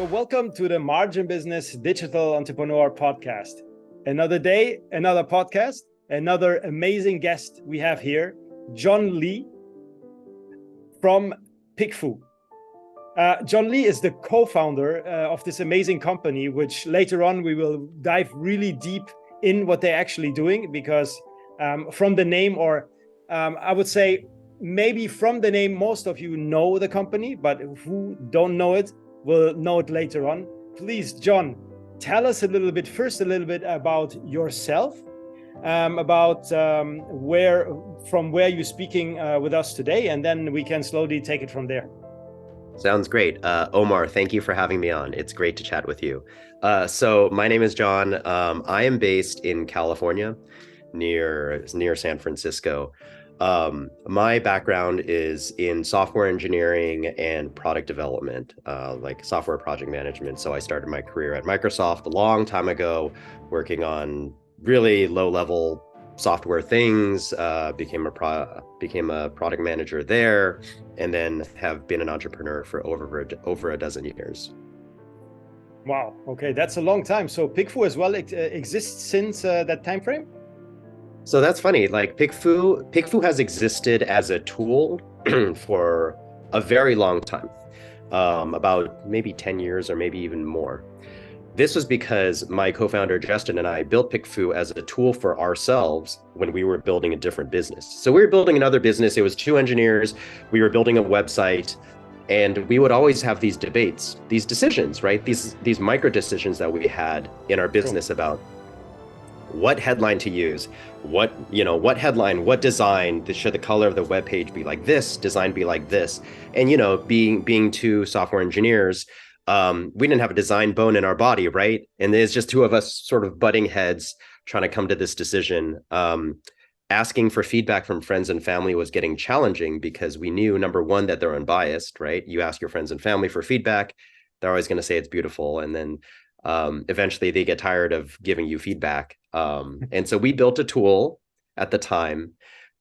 So welcome to the MarginBusiness Digital Entrepreneur podcast. Another day, another podcast, another amazing guest we have here, John Li from PickFu. John Li is the co-founder of this amazing company, which later on we will dive really deep in what they're actually doing, because from the name, or I would say maybe from the name, most of you know the company, but who don't know it will know it later on. Please, John, tell us a little bit about yourself, about where you're speaking with us today, and then we can slowly take it from there. Sounds great. Omar, thank you for having me on. It's great to chat with you. So my name is John. I am based in California, near San Francisco. My background is in software engineering and product development, like software project management. So I started my career at Microsoft a long time ago, working on really low-level software things, became a product manager there, and then have been an entrepreneur for over a dozen years. Wow. Okay, that's a long time. So PickFu as well exists since that time frame? So that's funny. Like PickFu has existed as a tool for a very long time, about maybe 10 years or maybe even more. This was because my co-founder Justin and I built PickFu as a tool for ourselves when we were building a different business. So we were building another business. It was two engineers. We were building a website, and we would always have these debates, these decisions, right? These micro decisions that we had in our business about what headline to use, what headline, what design, should the color of the web page be like this, design be like this. And, being two software engineers, we didn't have a design bone in our body, right? And there's just two of us sort of butting heads trying to come to this decision. Asking for feedback from friends and family was getting challenging because we knew, number one, that they're unbiased, right? You ask your friends and family for feedback, they're always going to say it's beautiful. And then eventually they get tired of giving you feedback. And so we built a tool at the time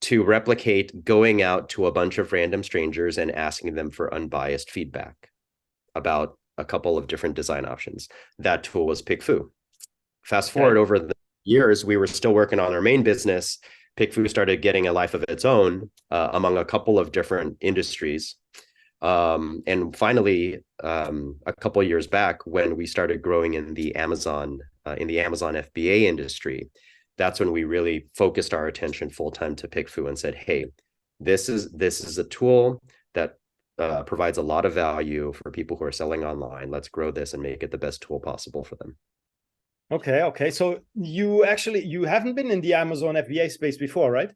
to replicate going out to a bunch of random strangers and asking them for unbiased feedback about a couple of different design options. That tool was PickFu. Fast forward over the years, we were still working on our main business. PickFu started getting a life of its own among a couple of different industries. And finally, a couple of years back, when we started growing in the Amazon FBA industry, that's when we really focused our attention full time to PickFu and said, "Hey, this is a tool that provides a lot of value for people who are selling online. Let's grow this and make it the best tool possible for them." Okay. So you haven't been in the Amazon FBA space before, right?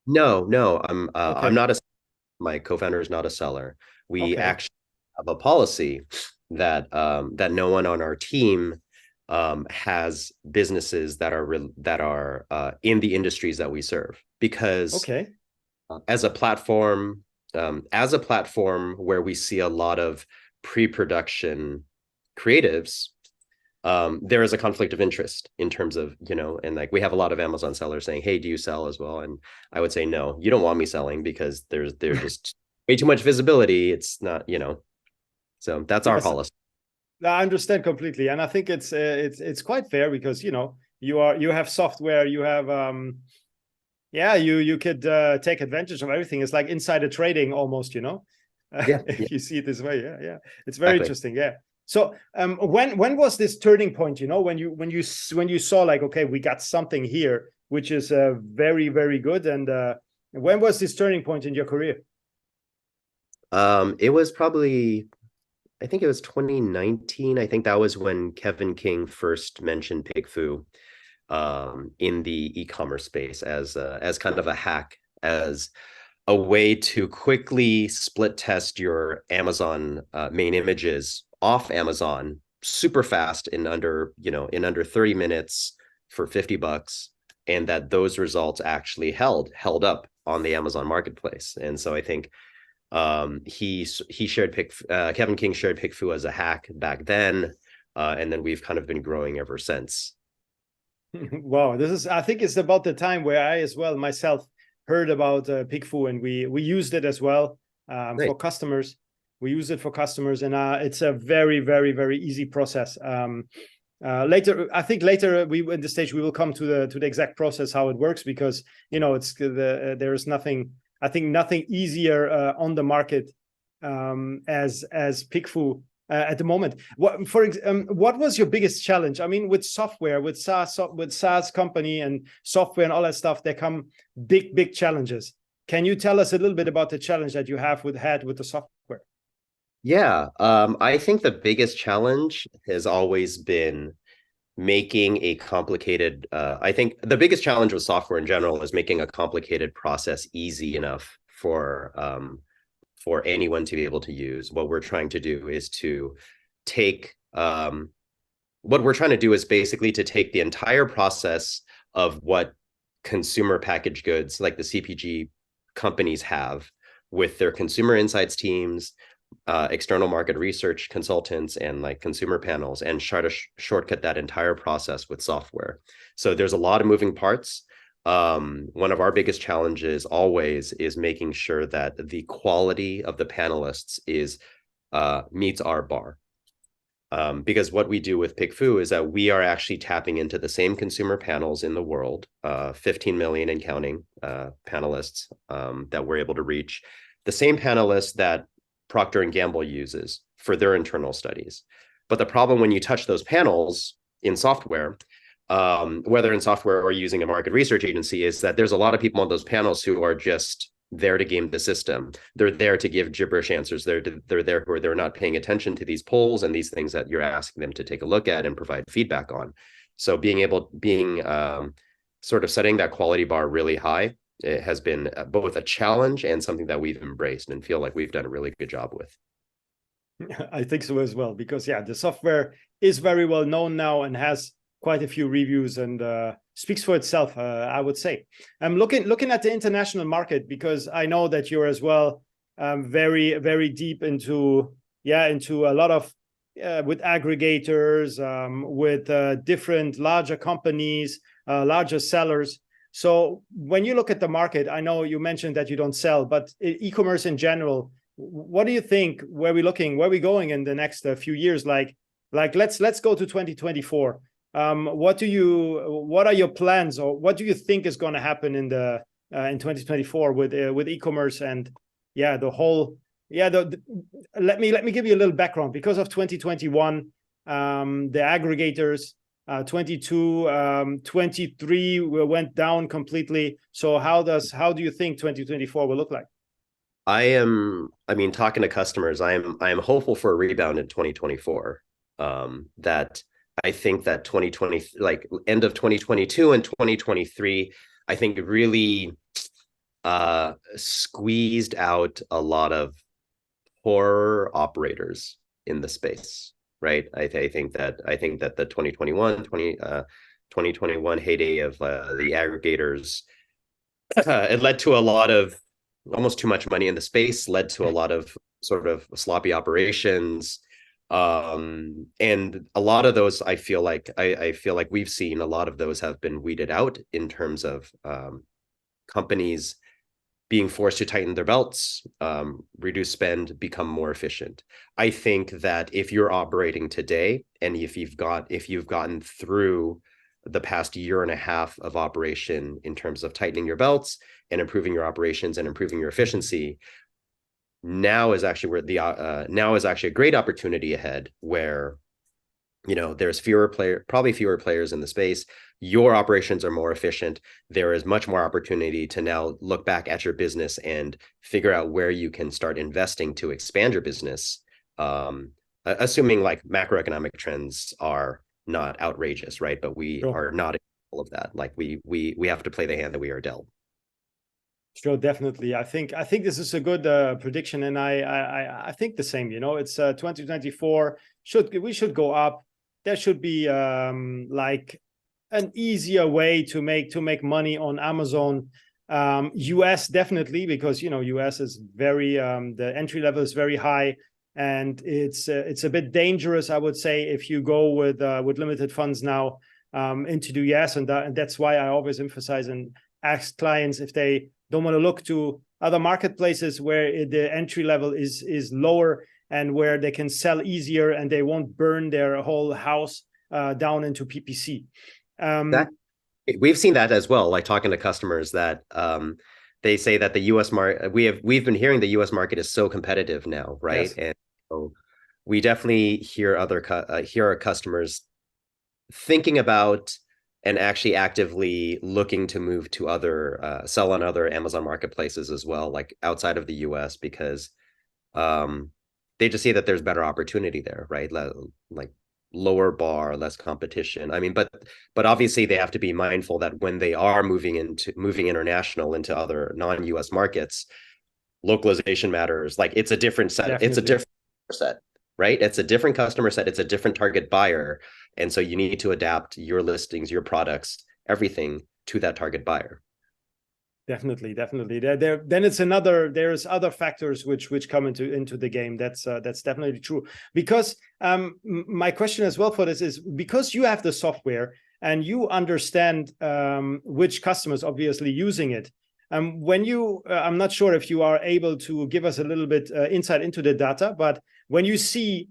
No. I'm not my co-founder is not a seller. We actually have a policy that that no one on our team has businesses that are in the industries that we serve, because as a platform where we see a lot of pre-production creatives, there is a conflict of interest in terms of, and like we have a lot of Amazon sellers saying, "Hey, do you sell as well?" And I would say, "No, you don't want me selling because there's just way too much visibility. It's not, so that's our policy." I understand completely, and I think it's quite fair because you have software, you have you could take advantage of everything. It's like insider trading almost, if you see it this way. Yeah, it's very interesting. Yeah. So when was this turning point? When you saw like, okay, we got something here which is very, very good, and when was this turning point in your career? It was probably, I think it was 2019. I think that was when Kevin King first mentioned PickFu in the e-commerce space as kind of a hack, as a way to quickly split test your Amazon main images off Amazon super fast in under 30 minutes for $50, and that those results actually held up on the Amazon marketplace. And so I think he shared Kevin King shared PickFu as a hack back then, and then we've kind of been growing ever since. Wow, I think it's about the time where I as well myself heard about PickFu, and we used it as well for customers. We use it for customers, and it's a very, very, very easy process. Later, I think later we in the stage we will come to the exact process how it works, because it's there is nothing, I think nothing easier on the market as PickFu at the moment. What was your biggest challenge? I mean, with software, with SaaS company and software and all that stuff, there come big challenges. Can you tell us a little bit about the challenge that you had with the software? Yeah, I think the biggest challenge has always been making a complicated, I think the biggest challenge with software in general is making a complicated process easy enough for anyone to be able to use. What we're trying to do is to take, what we're trying to do is basically to take the entire process of what consumer packaged goods like the CPG companies have with their consumer insights teams, external market research consultants, and like consumer panels, and try to shortcut that entire process with software. So there's a lot of moving parts. One of our biggest challenges always is making sure that the quality of the panelists is meets our bar. Because what we do with PickFu is that we are actually tapping into the same consumer panels in the world, 15 million and counting panelists that we're able to reach, the same panelists that Procter & Gamble uses for their internal studies. But the problem when you touch those panels in software, whether in software or using a market research agency, is that there's a lot of people on those panels who are just there to game the system. They're there to give gibberish answers. They're there who they're not paying attention to these polls and these things that you're asking them to take a look at and provide feedback on. So sort of setting that quality bar really high, it has been both a challenge and something that we've embraced and feel like we've done a really good job with. I think so as well, because the software is very well known now and has quite a few reviews and speaks for itself, I would say. I'm looking at the international market, because I know that you're as well very, very deep into a lot of with aggregators, with different larger companies, larger sellers. So when you look at the market, I know you mentioned that you don't sell, but e-commerce in general, what do you think? Where are we looking? Where are we going in the next few years? Like let's go to 2024. What are your plans, or what do you think is going to happen in 2024 with e-commerce and the whole let me give you a little background. Because of 2021, the aggregators, 22, 23 went down completely. So how do you think 2024 will look like? Talking to customers, I am hopeful for a rebound in 2024. That I think that 2020, like end of 2022 and 2023, I think really squeezed out a lot of poor operators in the space. Right. I think that the 2021 heyday of the aggregators, it led to a lot of almost too much money in the space, led to a lot of sort of sloppy operations. And a lot of those, I feel like we've seen a lot of those have been weeded out in terms of companies being forced to tighten their belts, reduce spend, become more efficient. I think that if you're operating today, and if you've gotten through the past year and a half of operation in terms of tightening your belts and improving your operations and improving your efficiency, now is actually a great opportunity ahead, where there's probably fewer players in the space. Your operations are more efficient. There is much more opportunity to now look back at your business and figure out where you can start investing to expand your business, assuming like macroeconomic trends are not outrageous, right? But we are not all of that. Like we have to play the hand that we are dealt. Sure, definitely. I think this is a good prediction, and I think the same. It's 2024. We should go up. There should be like an easier way to make money on Amazon. US definitely, because US is very the entry level is very high, and it's a bit dangerous, I would say, if you go with limited funds now into the US, and that's why I always emphasize and ask clients if they don't want to look to other marketplaces where the entry level is lower and where they can sell easier and they won't burn their whole house down into PPC. That we've seen that as well. Like talking to customers that they say that the U.S. market, we've been hearing the U.S. market is so competitive now, right? Yes. And so we definitely hear our customers thinking about and actually actively looking to move to sell on other Amazon marketplaces as well, like outside of the US, because they just see that there's better opportunity there, right? Like lower bar, less competition. I mean, but obviously they have to be mindful that when they are moving international into other non-US markets, localization matters. Like it's a different set. Definitely. It's a different set, right? It's a different customer set. It's a different target buyer. And so you need to adapt your listings, your products, everything to that target buyer. Definitely. Then there's other factors which come into the game. That's definitely true. Because my question as well for this is, because you have the software and you understand which customers obviously using it. When you, I'm not sure if you are able to give us a little bit insight into the data, but when you see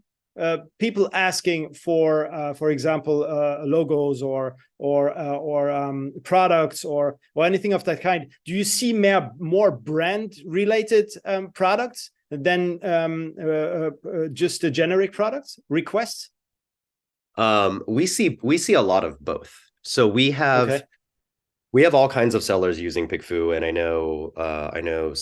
people asking for example, logos or products or anything of that kind, do you see more brand related products than just the generic products requests? We see a lot of both. So we have all kinds of sellers using PickFu, and I know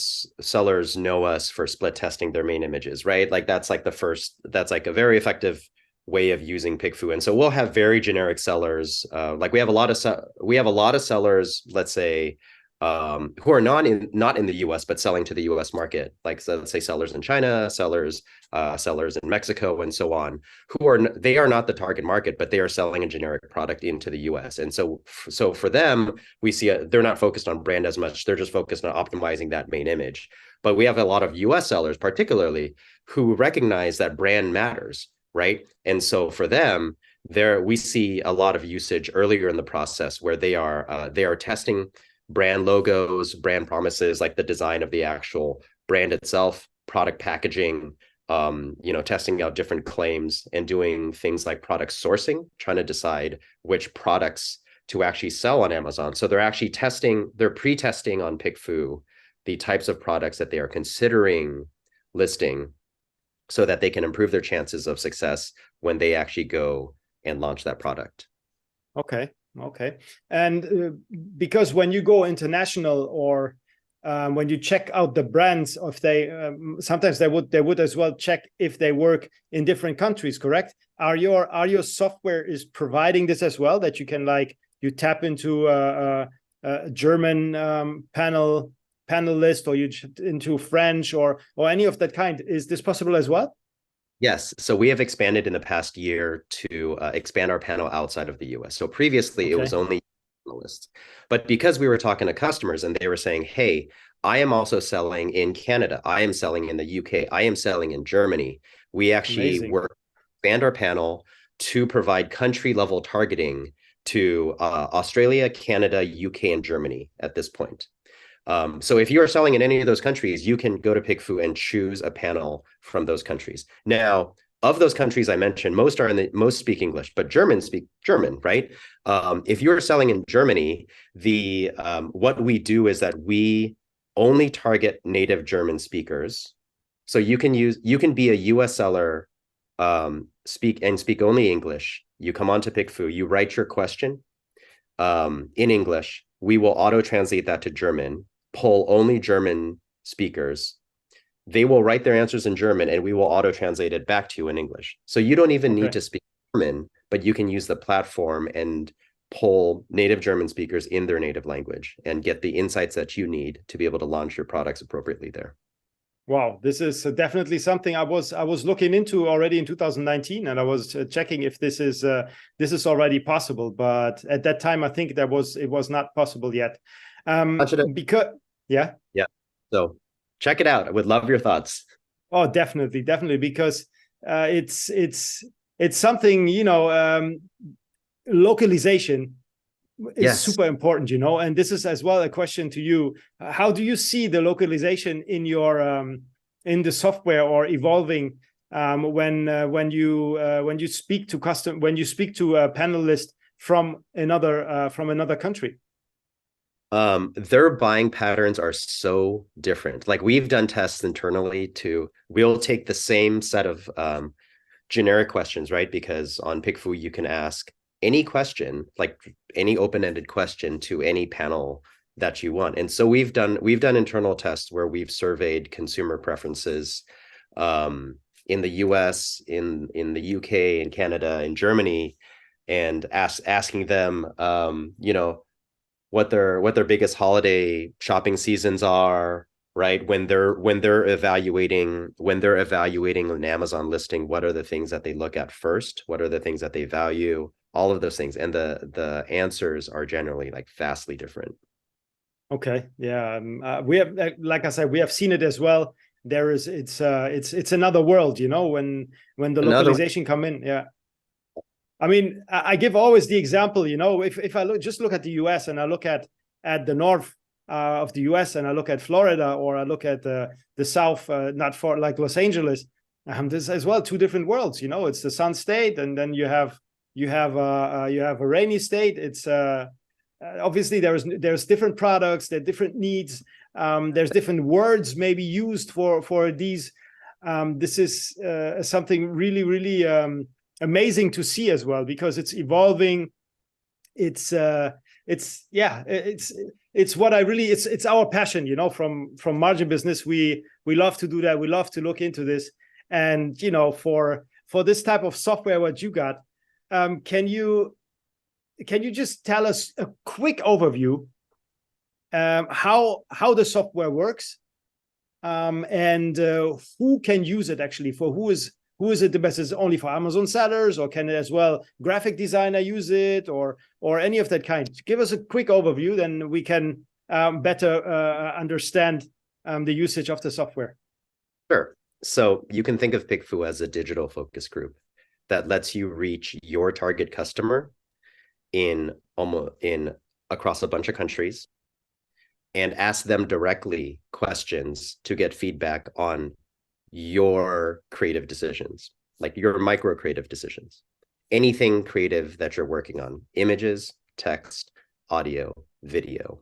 sellers know us for split testing their main images, right? Like that's like a very effective way of using PickFu. And so we'll have very generic sellers. Like we have a lot of sellers, let's say, who are not in the US, but selling to the US market. Like, so let's say sellers in China, sellers in Mexico, and so on, they are not the target market, but they are selling a generic product into the US. And so for them, we see they're not focused on brand as much. They're just focused on optimizing that main image. But we have a lot of US sellers, particularly, who recognize that brand matters, right? And so for them, we see a lot of usage earlier in the process where they are testing brand logos, brand promises, like the design of the actual brand itself, product packaging, testing out different claims and doing things like product sourcing, trying to decide which products to actually sell on Amazon. So they're pre-testing on PickFu the types of products that they are considering listing so that they can improve their chances of success when they actually go and launch that product. Okay. And because when you go international or when you check out the brands, if they sometimes they would as well check if they work in different countries, correct? Are your software is providing this as well, that you can you tap into a German panel list, or into French or any of that kind? Is this possible as well? Yes. So we have expanded in the past year to expand our panel outside of the US. So previously it was only lists. But because we were talking to customers and they were saying, hey, I am also selling in Canada, I am selling in the UK, I am selling in Germany, we actually expand our panel to provide country level targeting to Australia, Canada, UK, and Germany at this point. So if you are selling in any of those countries, you can go to PickFu and choose a panel from those countries. Now, of those countries I mentioned, most speak English, but German speak German, right? If you're selling in Germany, what we do is that we only target native German speakers. So you can be a US seller, speak only English. You come onto PickFu, you write your question in English. We will auto translate that to German, pull only German speakers. They will write their answers in German and we will auto translate it back to you in English. So you don't even need to speak German, but you can use the platform and pull native German speakers in their native language and get the insights that you need to be able to launch your products appropriately there. Wow, this is definitely something I was looking into already in 2019, and I was checking if this is already possible. But at that time, I think it was not possible yet. So check it out. I would love your thoughts. Oh, definitely, because it's something, localization is Yes. super important, and this is as well a question to you. How do you see the localization in your in the software or evolving when you speak to a panelist from another country? Their buying patterns are so different. Like we've done tests internally we'll take the same set of generic questions, right? Because on PickFu, you can ask any question, like any open-ended question to any panel that you want. And so we've done internal tests where we've surveyed consumer preferences in the US, in the UK, in Canada, in Germany, and asking them, what their biggest holiday shopping seasons are, right? When they're evaluating an Amazon listing, what are the things that they look at first? What are the things that they value? All of those things, and the answers are generally like vastly different. Okay, yeah, we have, like I said, we have seen it as well. It's another world, when the localization come in. Yeah. I mean, I give always the example, if I just look at the US and I look at the north of the US and I look at Florida, or I look at the south, not far, like Los Angeles, there's as well two different worlds. It's the sun state, and then you have a rainy state. It's obviously there's different products, there are different needs. There's different words maybe used for these. This is something really, really amazing to see as well, because it's evolving. It's what I really, it's our passion, from Margin Business. We love to do that. We love to look into this. And for this type of software, what you got, can you just tell us a quick overview how the software works, and who can use it actually? For who is it the best? Is it only for Amazon sellers, or can it as well graphic designer use it, or any of that kind? Give us a quick overview, then we can better understand the usage of the software. Sure. So you can think of PickFu as a digital focus group that lets you reach your target customer in across a bunch of countries and ask them directly questions to get feedback on your creative decisions, like your micro creative decisions, anything creative that you're working on: images, text, audio, video.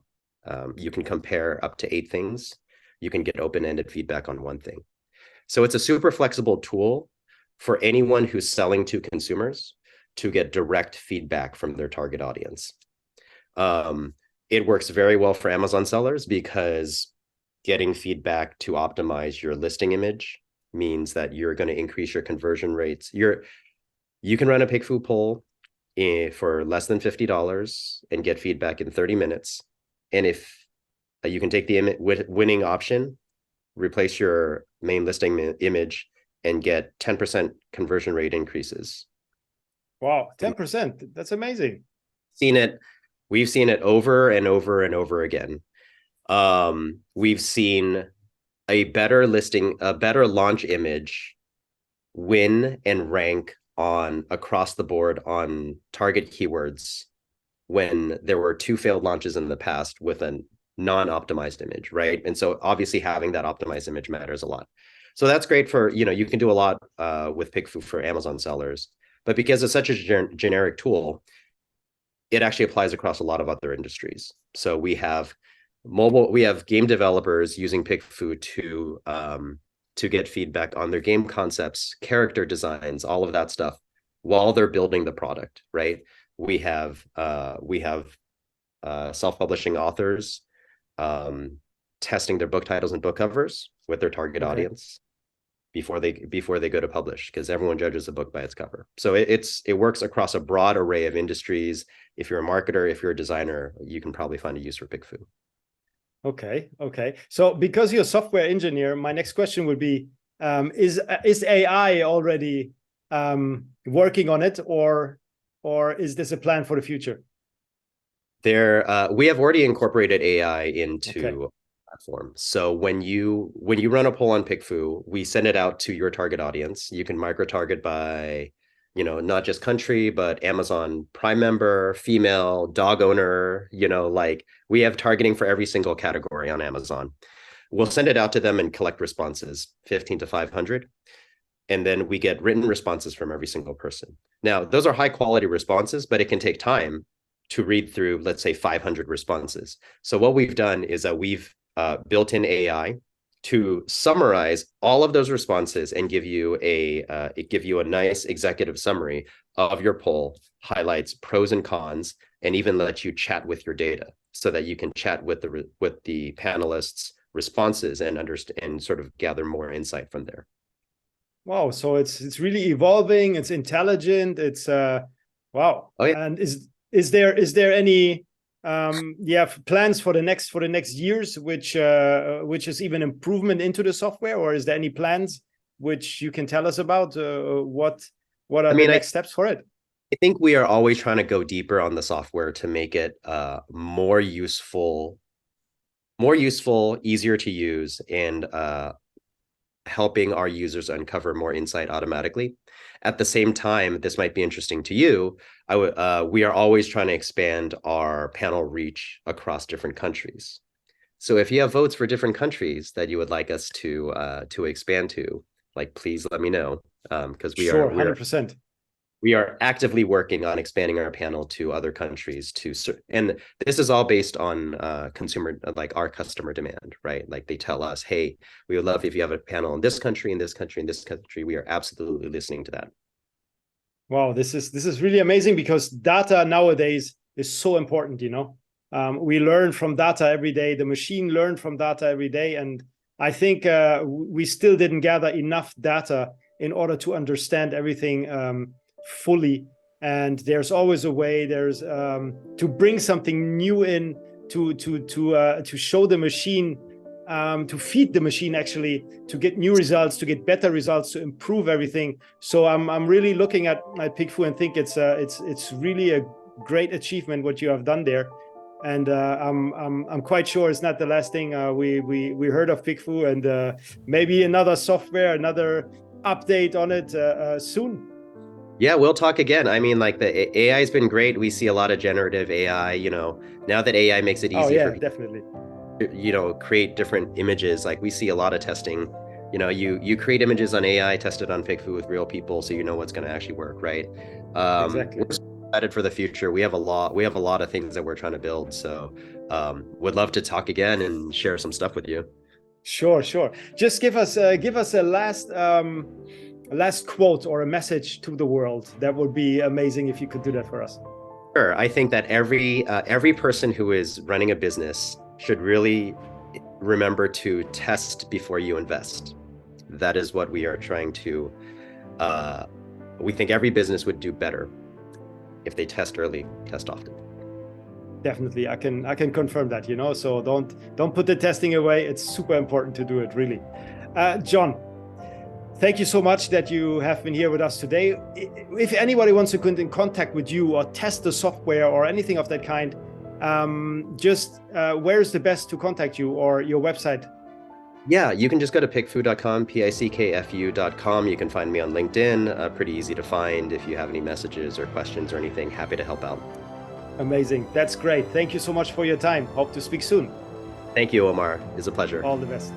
You can compare up to 8 things. You can get open-ended feedback on one thing. So it's a super flexible tool for anyone who's selling to consumers to get direct feedback from their target audience. It works very well for Amazon sellers because getting feedback to optimize your listing image means that you're going to increase your conversion rates. You can run a PickFu poll for less than $50 and get feedback in 30 minutes. And if you can take the winning option, replace your main listing image, and get 10% conversion rate increases. Wow, 10%. That's amazing. We've seen it over and over and over again. We've seen a better launch image win and rank across the board on target keywords when there were 2 failed launches in the past with a non-optimized image, right? And so obviously having that optimized image matters a lot. So that's great for, you can do a lot with PickFu for Amazon sellers, but because it's such a generic tool, it actually applies across a lot of other industries. So we have game developers using PickFu to get feedback on their game concepts, character designs, all of that stuff while they're building the product, right? We have self-publishing authors testing their book titles and book covers with their target audience before they go to publish, because everyone judges a book by its cover. So it works across a broad array of industries. If you're a marketer, if you're a designer, you can probably find a use for PickFu. Okay. So because you're a software engineer, my next question would be, is AI already working on it, or is this a plan for the future? We have already incorporated AI into platform. So when you run a poll on PickFu, we send it out to your target audience. You can micro target by not just country, but Amazon Prime member, female, dog owner, like we have targeting for every single category on Amazon. We'll send it out to them and collect responses, 15 to 500. And then we get written responses from every single person. Now, those are high quality responses, but it can take time to read through, let's say, 500 responses. So what we've done is that we've built in AI to summarize all of those responses and give you a nice executive summary of your poll, highlights pros and cons, and even let you chat with your data so that you can chat with the panelists' responses and understand and sort of gather more insight from there. Wow, so it's really evolving. It's intelligent. It's wow. Oh yeah. And is there any plans for the next years, which is even improvement into the software, or is there any plans which you can tell us about? What are the next steps for it? I think we are always trying to go deeper on the software to make it more useful, easier to use, and helping our users uncover more insight automatically. At the same time, this might be interesting to you. We are always trying to expand our panel reach across different countries. So if you have votes for different countries that you would like us to expand to, like, please let me know, because we sure, are 100%. We are actively working on expanding our panel to other countries and this is all based on our customer demand, right? Like they tell us, hey, we would love if you have a panel in this country, in this country, in this country. We are absolutely listening to that. Wow, this is really amazing, because data nowadays is so important. We learn from data every day. The machine learned from data every day, and I think we still didn't gather enough data in order to understand everything fully. And there's always a way. There's to bring something new in, to show the machine, to feed the machine, actually, to get new results, to get better results, to improve everything. So I'm really looking at PickFu and think it's really a great achievement what you have done there. And I'm quite sure it's not the last thing we heard of PickFu, and maybe another software, another update on it soon. Yeah, we'll talk again. I mean, like the AI has been great. We see a lot of generative AI, now that AI makes it easy for people, definitely, create different images. Like we see a lot of testing. You create images on AI, test it on PickFu with real people, so you know what's going to actually work, right? Exactly. We're excited for the future. We have a lot of things that we're trying to build. So would love to talk again and share some stuff with you. Sure. Just give us a last quote or a message to the world. That would be amazing if you could do that for us. Sure. I think that every person who is running a business should really remember to test before you invest. That is what we are trying to. We think every business would do better if they test early, test often. Definitely, I can confirm that. So don't put the testing away. It's super important to do it, really. John, thank you so much that you have been here with us today. If anybody wants to get in contact with you or test the software or anything of that kind, where's the best to contact you, or your website? Yeah, you can just go to pickfu.com, pickfu.com. You can find me on LinkedIn. Pretty easy to find. If you have any messages or questions or anything, happy to help out. Amazing. That's great. Thank you so much for your time. Hope to speak soon. Thank you, Omar. It's a pleasure. All the best.